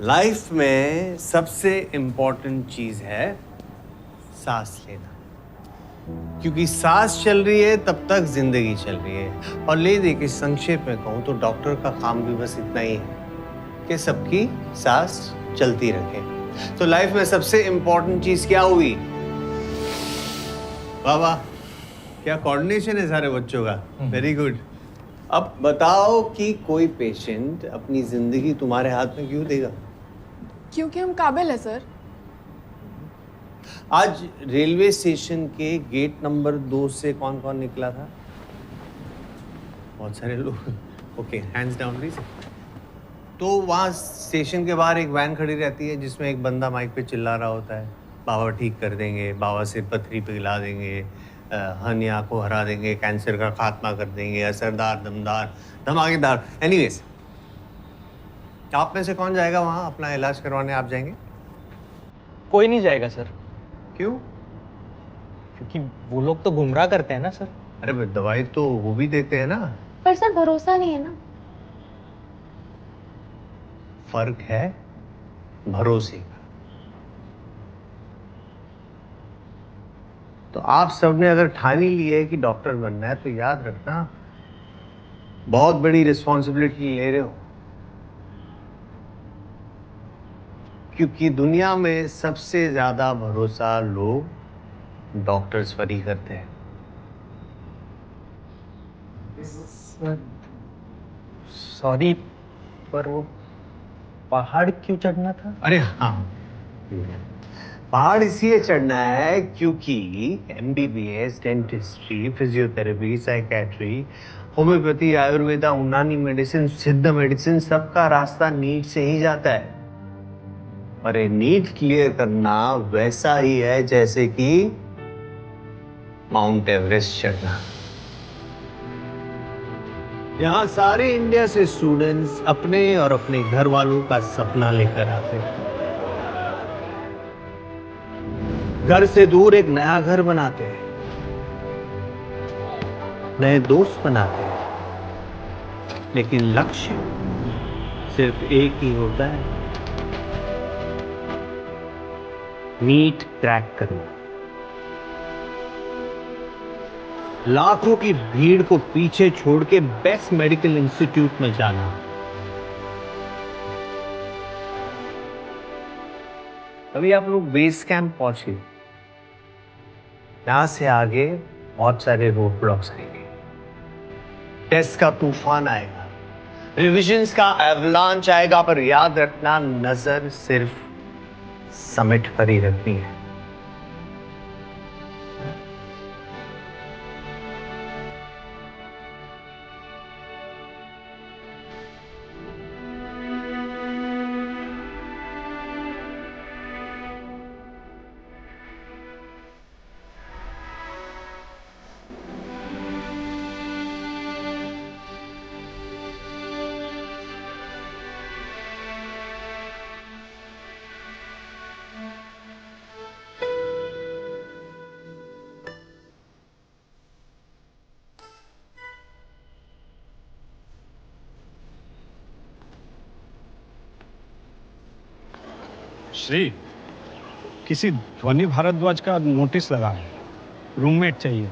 Life में सबसे important चीज है सांस लेना, क्योंकि सांस चल रही है तब तक जिंदगी चल रही है। और ले दे के संक्षेप में कहूं तो डॉक्टर का काम भी बस इतना ही है कि सबकी सांस चलती रखे। तो लाइफ में सबसे इम्पोर्टेंट चीज क्या हुई? वाह वाह, क्या कोऑर्डिनेशन है सारे बच्चों का, वेरी गुड। अब बताओ कि कोई पेशेंट अपनी जिंदगी तुम्हारे हाथ में क्यों देगा? क्योंकि हम काबिल है सर। आज रेलवे स्टेशन के गेट नंबर 2 से कौन कौन निकला था? बहुत सारे लोग। Okay, hands down please. तो वहाँ स्टेशन के बाहर एक वैन खड़ी रहती है जिसमें एक बंदा माइक पे चिल्ला रहा होता है, बाबा ठीक कर देंगे, बाबा से पथरी पिघला देंगे, हनिया को हरा देंगे, कैंसर का खात्मा कर देंगे, असरदार, दमदार, धमाकेदार। एनीवेज, आप में से कौन जाएगा वहाँ अपना इलाज करवाने? आप जाएंगे? कोई नहीं जाएगा सर। क्यों? क्योंकि वो लोग तो गुमराह करते हैं ना सर। अरे भाई, दवाई तो वो भी देते हैं ना। पर सर भरोसा नहीं है ना। फर्क है भरोसे का। तो आप सबने अगर ठान ही ली है कि डॉक्टर बनना है तो याद रखना, बहुत बड़ी रिस्पॉन्सिबिलिटी ले रहे हो, क्योंकि दुनिया में सबसे ज्यादा भरोसा लोग डॉक्टर्स पर ही करते हैं। सॉरी, पर वो पहाड़ क्यों चढ़ना था? अरे हाँ, पहाड़ इसलिए चढ़ना है क्योंकि MBBS, dentistry, physiotherapy, psychiatry, homeopathy, Ayurveda, यूनानी मेडिसिन, सिद्ध मेडिसिन, सबका रास्ता नीट से ही जाता है। और ये नीट क्लियर करना वैसा ही है जैसे कि माउंट एवरेस्ट चढ़ना। यहाँ सारे इंडिया से स्टूडेंट्स अपने और अपने घर वालों का सपना लेकर आते हैं। घर से दूर एक नया घर बनाते हैं, नए दोस्त बनाते हैं, लेकिन लक्ष्य सिर्फ एक ही होता है, नीट क्रैक करना। लाखों की भीड़ को पीछे छोड़ के बेस्ट मेडिकल इंस्टीट्यूट में जाना। अभी आप लोग बेस कैंप पहुंचे, यहां से आगे बहुत सारे रोड ब्लॉक्स आएंगे, टेस्ट का तूफान आएगा, रिविजन्स का एवलांच आएगा, पर याद रखना नजर सिर्फ समिट पर ही रखनी है। श्री, किसी ध्वनि भारद्वाज का नोटिस लगा है, रूममेट चाहिए,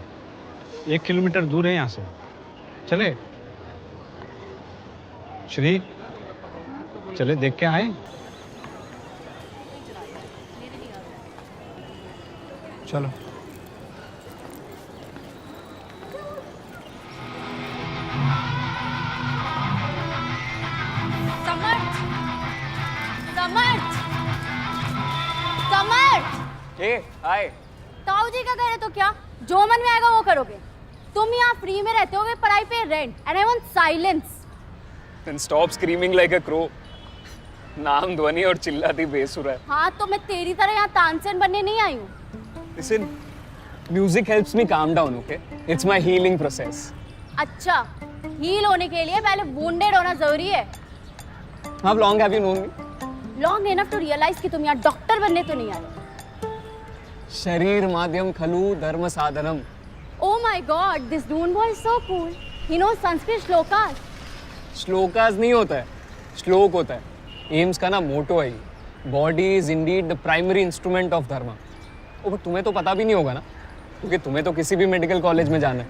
1 किलोमीटर दूर है यहाँ से। चले श्री, चले देख के आए। चलो। हाय। ताऊ जी का करे तो क्या, जो मन में आएगा वो करोगे। तुम यहाँ फ्री में रहते होगे, पढ़ाई पे rent, and I want silence. Then stop screaming like a crow. नाम ध्वनि और चिल्लाती बेसुरा है। हाँ, तो मैं तेरी तरह यहाँ तानसेन बनने नहीं आई हूँ। Listen, music helps me calm down, okay? It's my healing process. अच्छा, हील होने के लिए पहले wounded होना जरूरी है। How long have you known me? Long enough to realize कि तुम यहाँ डॉक्टर बनने तो नहीं आए। शरीर माध्यम खलु धर्म साधनम। Oh my God, this Dune boy is so cool. He knows Sanskrit shlokas. Shlokas नहीं होता है, श्लोक होता है। एम्स का ना मोटो है, body is indeed the primary instrument of dharma. Oh but तुम्हें तो पता भी नहीं होगा ना, क्योंकि तुम्हें तो किसी भी मेडिकल कॉलेज में जाना है,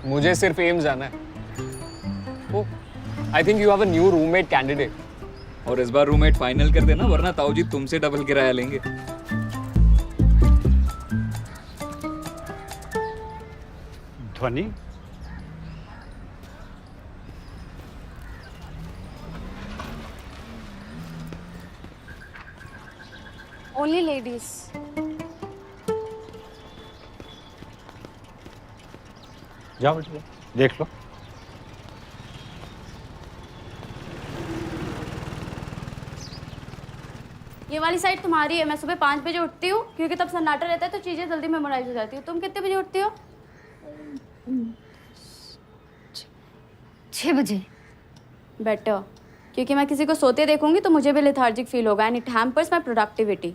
मुझे सिर्फ एम्स जाना है। Oh I think you have a new roommate candidate. और इस बार रूममेट फाइनल कर देना, वरना ताऊ जी तुमसे डबल किराया लेंगे। ध्वनि, ओनली लेडीज। जाओ बेटा, देख लो। ये वाली साइड तुम्हारी है। मैं सुबह 5 बजे उठती हूँ क्योंकि तब सन्नाटा रहता है तो चीज़ें जल्दी मेमोराइज हो जाती है। तुम कितने बजे उठती हो? 6 बजे। बेटर, क्योंकि मैं किसी को सोते देखूंगी तो मुझे भी लेथार्जिक फील होगा and it hampers my productivity.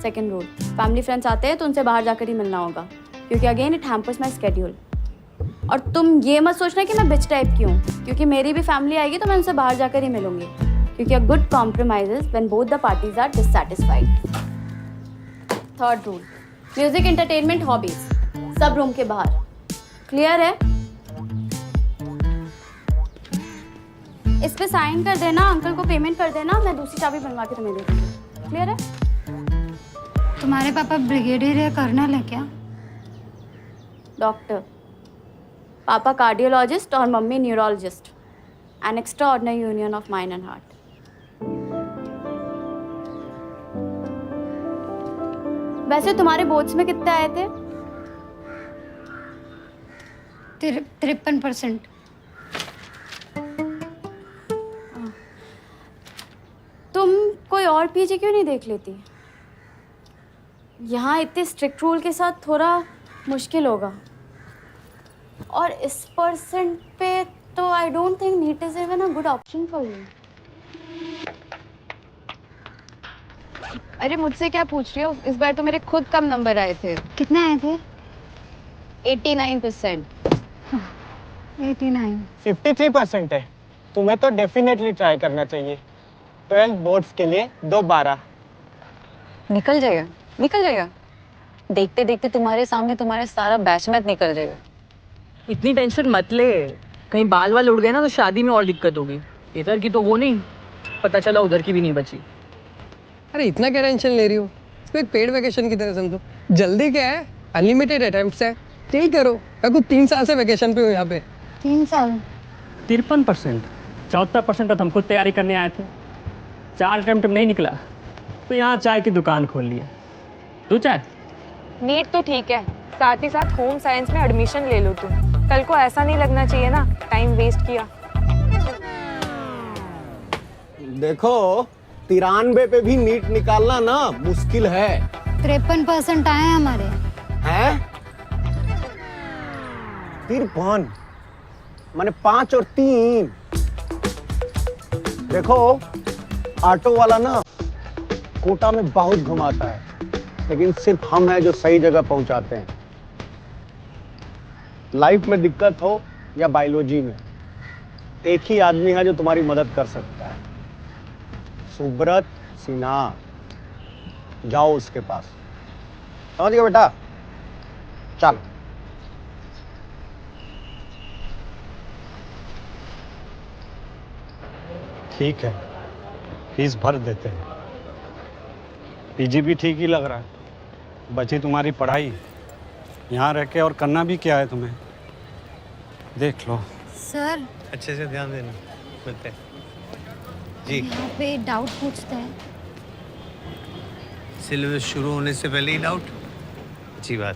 Second rule, family friends आते हैं तो उनसे बाहर जाकर ही मिलना होगा, क्योंकि again it hampers my schedule. और तुम ये मत सोचना कि मैं बिच टाइप की हूँ, क्योंकि मेरी भी फैमिली आएगी तो मैं उनसे बाहर जाकर ही मिलूंगी, क्योंकि a good compromise is when both the parties are dissatisfied. Third rule, music, entertainment, hobbies सब रूम के बाहर। क्लियर है? इस पे साइन कर देना, अंकल को पेमेंट कर देना, मैं दूसरी चाबी बनवा के तुम्हें दे दूंगी। क्लियर है? तुम्हारे पापा ब्रिगेडियर या कर्नल है क्या? डॉक्टर। पापा कार्डियोलॉजिस्ट और mummy neurologist. An extra ordinary union of mind and heart. वैसे तुम्हारे बोर्ड्स में कितने आए थे? 53%। तुम कोई और पीजी क्यों नहीं देख लेती? यहाँ इतने स्ट्रिक्ट रूल के साथ थोड़ा मुश्किल होगा, और इस परसेंट पे तो I don't think NEET is even a good option for you. अरे मुझसे क्या पूछ रही हो? इस बार तो मेरे खुद कम नंबर आए थे। कितने आए थे? 89%। 89। 53% है। तुम्हें तो डेफिनेटली ट्राई करना चाहिए। 12 बोर्ड्स के लिए 2-12। निकल जाएगा, निकल जाएगा। देखते देखते तुम्हारे सामने तुम्हारा सारा बैचमेट निकल जाएगा। इतनी टेंशन मत ले, कहीं बाल वाल उड़ गए ना तो शादी में और दिक्कत होगी। इधर की तो वो नहीं, पता चला उधर की भी नहीं बची। अरे इतना क्या टेंशन ले रही हो? इसको एक पेड वैकेशन की तरह समझो। जल्दी क्या है, अनलिमिटेड अटेम्प्ट्स है, चिल करो। मैं कुछ 3 साल से वैकेशन पे हूँ यहाँ पे। 3 साल? 53%। 74% तो हम खुद तैयारी करने आए थे। 4 अटेम्प्ट में नहीं निकला तो यहाँ चाय की दुकान खोल लिया। तू चाय? नीट तो ठीक है, साथ ही साथ होम साइंस में एडमिशन ले लो तुम। कल को ऐसा नहीं लगना चाहिए ना टाइम वेस्ट किया। देखो 93 पे भी नीट निकालना ना मुश्किल है। 53% आए हैं हमारे। हैं? 53 माने 5 और 3। देखो ऑटो वाला ना कोटा में बहुत घुमाता है, लेकिन सिर्फ हम हैं जो सही जगह पहुंचाते हैं। लाइफ में दिक्कत हो या बायोलॉजी में, एक ही आदमी है जो तुम्हारी मदद कर सकता है, सुब्रत सिन्हा। जाओ उसके पास, समझ गए बेटा? चल। ठीक है, फीस भर देते हैं। पीजी भी ठीक ही लग रहा है, बची तुम्हारी पढ़ाई। यहाँ रह के और करना भी क्या है तुम्हें, देख लो। सर अच्छे से ध्यान देना, मिलते हैं जी। यहाँ पे डाउट पूछते हैं। सिलेबस शुरू होने से पहले ही डाउट? अच्छी बात।